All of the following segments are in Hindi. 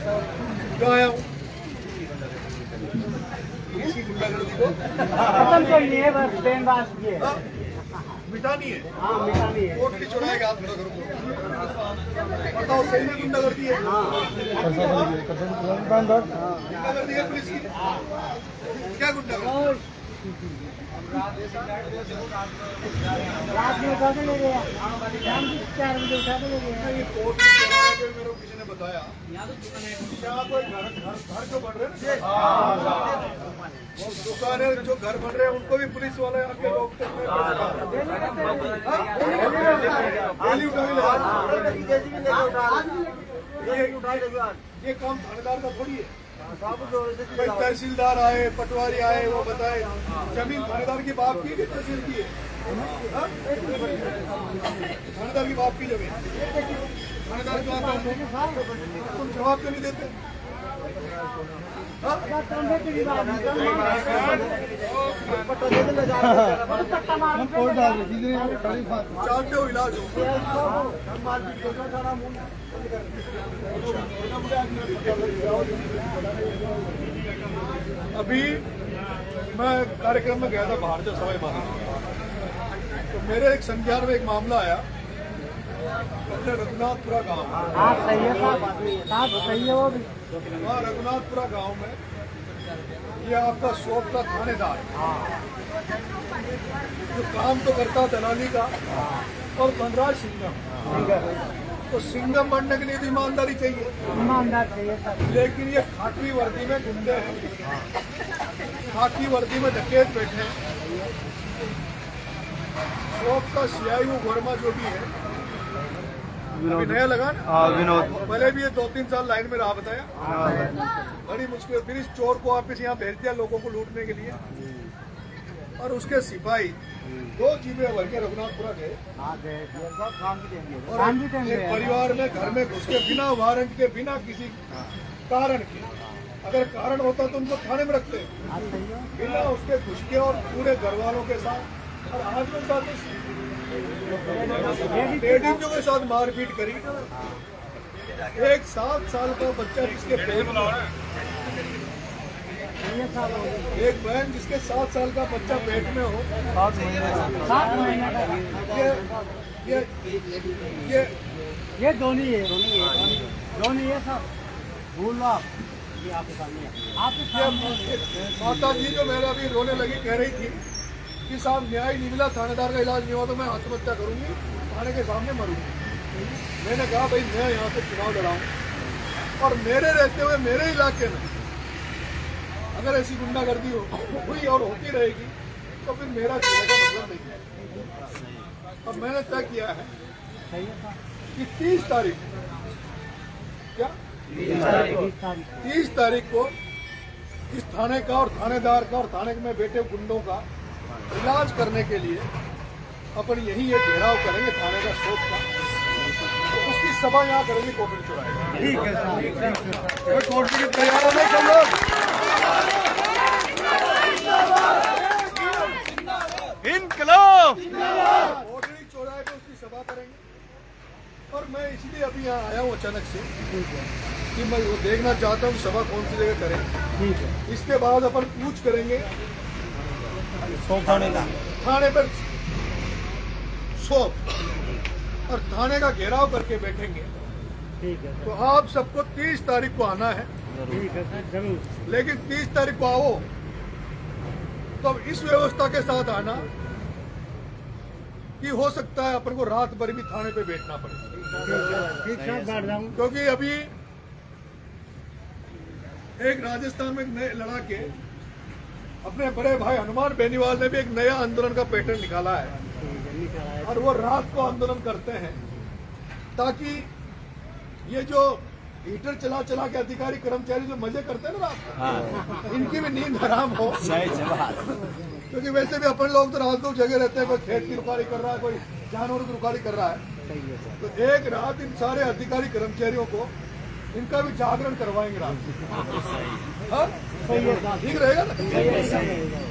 क्यों आया हूँ? किसी गुंडागर्दी को खत्म करनी है, बस बेन बात ये हाँ? मिटानी है। हाँ मिटानी है। कोटली चुराए हाथ खड़ा करो। बताओ सही में गुंडागर्दी है? गुंडागर्दी है पुलिस की? क्या गुंडागर्दी? रात में उठा के ले गया, शाम को 4 बजे उठा के ले गया। ये कोटली चुराए के मेरे को किसी ने बताया क्या कोई घर जो बन रहे हैं ना, वो दुकानें जो घर बन रहे हैं उनको भी पुलिस वाले आके रोकते हैं। ये काम थानेदार का थोड़ी है। कोई तहसीलदार आए, पटवारी आए, वो बताए जमीन थानेदार की बाप की कि तहसील की है? थानेदार की बाप की जमीन थानेदार को आता है, तुम जवाब क्यों नहीं देते? चाहते हो इलाज हो? अभी मैं कार्यक्रम में गया था बाहर जो सवाई माधोपुर, तो मेरे एक संज्ञान में एक मामला आया अपने रघुनाथपुरा गांव में। हाँ सही है साहब, सही है वो भी। वहाँ रघुनाथपुरा गांव में ये आपका शॉप का थानेदार जो काम तो करता दलाली का और बनराज सिंघम, तो सिंघम बनने के लिए तो ईमानदारी चाहिए। ईमानदार चाहिए सर। लेकिन ये खाकी वर्दी में गुंडे हैं, खाकी वर्दी में डकैत बैठे हैं। शॉप का सीआई वो वर्मा जो भी है, अभी नया लगा ना, विनोद। पहले भी ये 2-3 साल लाइन में रहा बताया। बड़ी मुश्किल, फिर इस चोर को वापस यहाँ भेज दिया लोगों को लूटने के लिए, और उसके सिपाही 2 जीपे भर के रघुनाथपुरा गए और एक परिवार में घर में घुस के बिना वारंट के, बिना किसी कारण के, अगर कारण होता तो उनको थाने में रखते, बिना उसके घुस के और पूरे घर वालों के साथ और आदमी के साथ लेडीजों के साथ मारपीट करी। एक 7 साल का बच्चा जिसके पेट में, एक बहन जिसके 7 साल का बच्चा पेट में हो, 7 महीने का ये धोनी है, धोनी है सब। भूल लो आप, ये आपके सामने आपके माता जी जो मेरा भी रोने लगी, कह रही थी कि साहब न्याय नहीं मिला, थानेदार का इलाज नहीं हुआ तो मैं आत्महत्या करूंगी, थाने के सामने मरूंगी। मैंने कहा भाई मैं यहाँ से चुनाव लड़ाऊं और मेरे रहते हुए मेरे इलाके में अगर ऐसी गुंडागर्दी हुई और होती रहेगी तो फिर मेरा चुनाव का मतलब नहीं है। और मैंने तय किया है कि 30 तारीख क्या 30 तारीख को इस थाने का और थानेदार का और थाने में बैठे गुंडों का इलाज करने के लिए अपन यही ये घेराव करेंगे थाने का शॉप का, तो उसकी सभा यहाँ करेंगे कोटली चौराहे। ठीक है कोटली की तैयार है सब लोग? इनकलाब कोटली चौराहे पे उसकी सभा करेंगे। और मैं इसलिए अभी यहाँ आया हूँ अचानक से कि मैं वो देखना चाहता हूँ सभा कौन सी जगह करें। इसके बाद अपन पूछ करेंगे थाने पर शॉप और थाने का घेराव करके बैठेंगे। ठीक है तो आप सबको 30 तारीख को आना है, ठीक है सर, जरूर। लेकिन 30 तारीख को आओ तो अब इस व्यवस्था के साथ आना कि हो सकता है अपन को रात भर भी थाने पे बैठना पड़े, ठीक है बैठ जाऊँ। क्योंकि अभी एक राजस्थान में एक नए लड़ाके अपने बड़े भाई हनुमान बेनीवाल ने भी एक नया आंदोलन का पैटर्न निकाला है और वो रात को आंदोलन करते हैं ताकि ये जो हीटर चला चला के अधिकारी कर्मचारी जो मजे करते हैं ना रात को, इनकी भी नींद हराम हो। क्योंकि वैसे भी अपन लोग तो रात को जगह रहते हैं, कोई खेत की रुखारी कर रहा है, कोई जानवरों की रुखारी कर रहा है, तो एक रात इन सारे अधिकारी कर्मचारियों को इनका भी जागरण करवाएंगे रात। हाँ? ठीक रहेगा ना?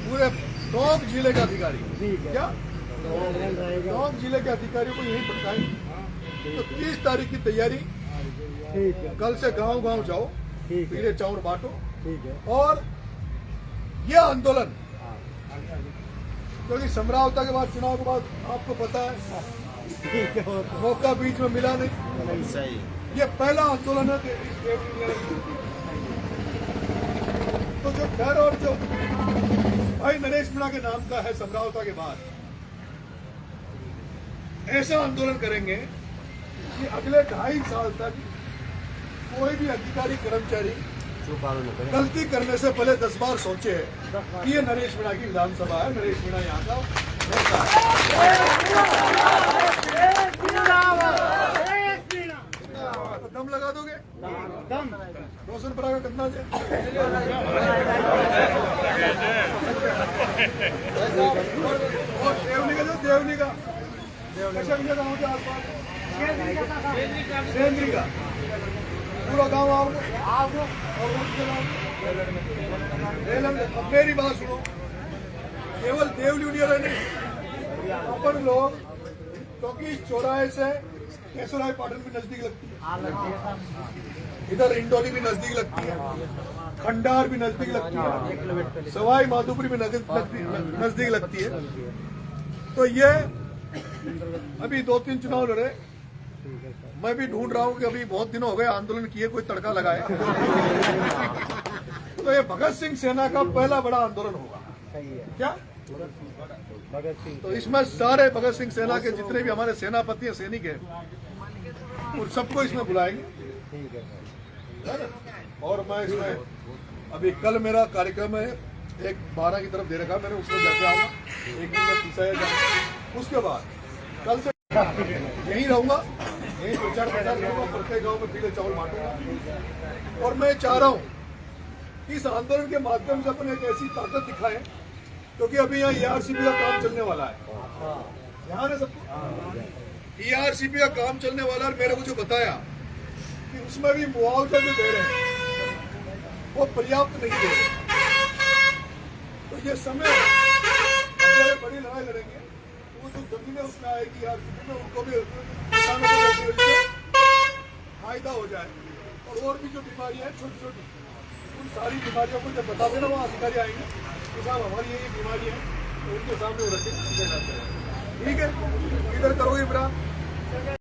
पूरे टोंक जिले के अधिकारी, क्या टोंक जिले के अधिकारियों को यही बताएंगे। तो 30 तारीख की तैयारी, कल से गांव-गांव जाओ, ठीक है। पीले चावल बांटो। ठीक है। और ये आंदोलन, हाँ, क्योंकि समझौता के बाद, चुनाव के बाद आपको पता है ठीक है। और मौका बीच में मिला नहीं। सही। ये पहला आंदोलन है इस ट्रेड यूनियन। तो जो डर और जो भाई नरेश मीणा के नाम का है, समझौता के बाद ऐसा आंदोलन करेंगे कि अगले 2.5 साल तक कोई भी अधिकारी कर्मचारी गलती करने से पहले 10 बार सोचे कि ये नरेश मीणा की विधानसभा है, नरेश मीणा यहाँ का नेता है। तो दम लगा दोगे? दम रोशन परा का कितना है? और देवनी का, जो देवनी का कैसे गाँव के आसपास सेंद्री का पूरा गाँव आओगे और उनके गाँव। अब मेरी बात सुनो, केवल देवली यूनियन नहीं, अपन लोग, क्योंकि इस चौराहे से केसराय पाटन भी नजदीक लगती है, इधर इंडोली भी नजदीक लगती है, खंडार भी नजदीक लगती है, सवाई माधोपुरी भी नजदीक लगती है। तो ये अभी 2-3 चुनाव लड़े, मैं भी ढूंढ रहा हूँ कि अभी बहुत दिन हो गए आंदोलन किए, कोई तड़का लगाए। तो ये भगत सिंह सेना का पहला बड़ा आंदोलन होगा। सही है। क्या? भगत सिंह। तो इसमें सारे भगत सिंह सेना के जितने भी हमारे सेनापति हैं, सैनिक हैं, उन सबको इसमें बुलाएंगे। ठीक है। है ना? और मैं इसमें अभी कल मेरा कार्यक्रम है, एक 12 की तरफ दे रखा मैंने, उसमें जाके आऊंगा, एक दिन में तीसरा जाऊंगा। उसके बाद कल से यहीं रहूंगा, यहीं प्रचार करूंगा, प्रत्येक गाँव में पीले चावल बांटूंगा। और मैं चाह रहा हूँ कि इस आंदोलन के माध्यम से अपन एक ऐसी ताकत दिखाएं, क्योंकि अभी यहाँ ERCP का काम चलने वाला है। ध्यान है सबको, ERCP का काम चलने वाला है। मेरे को जो बताया कि उसमें भी मुआवजा जो दे रहे हैं वो पर्याप्त नहीं दे रहे। तो ये समय अगर बड़ी लड़ाई लड़ेंगे तो वो जो जमीनें उसमें आएगी ERCP में, उनको भी किसानों को भी फायदा हो जाए। और भी जो बीमारियां हैं छोटी छोटी, उन सारी बीमारियों को जब बता देना वहाँ अधिकारी आएंगे कि साहब हमारी ये बीमारी है, तो उनके सामने वो रखेंगे। ठीक है, इधर करोगे इमरान।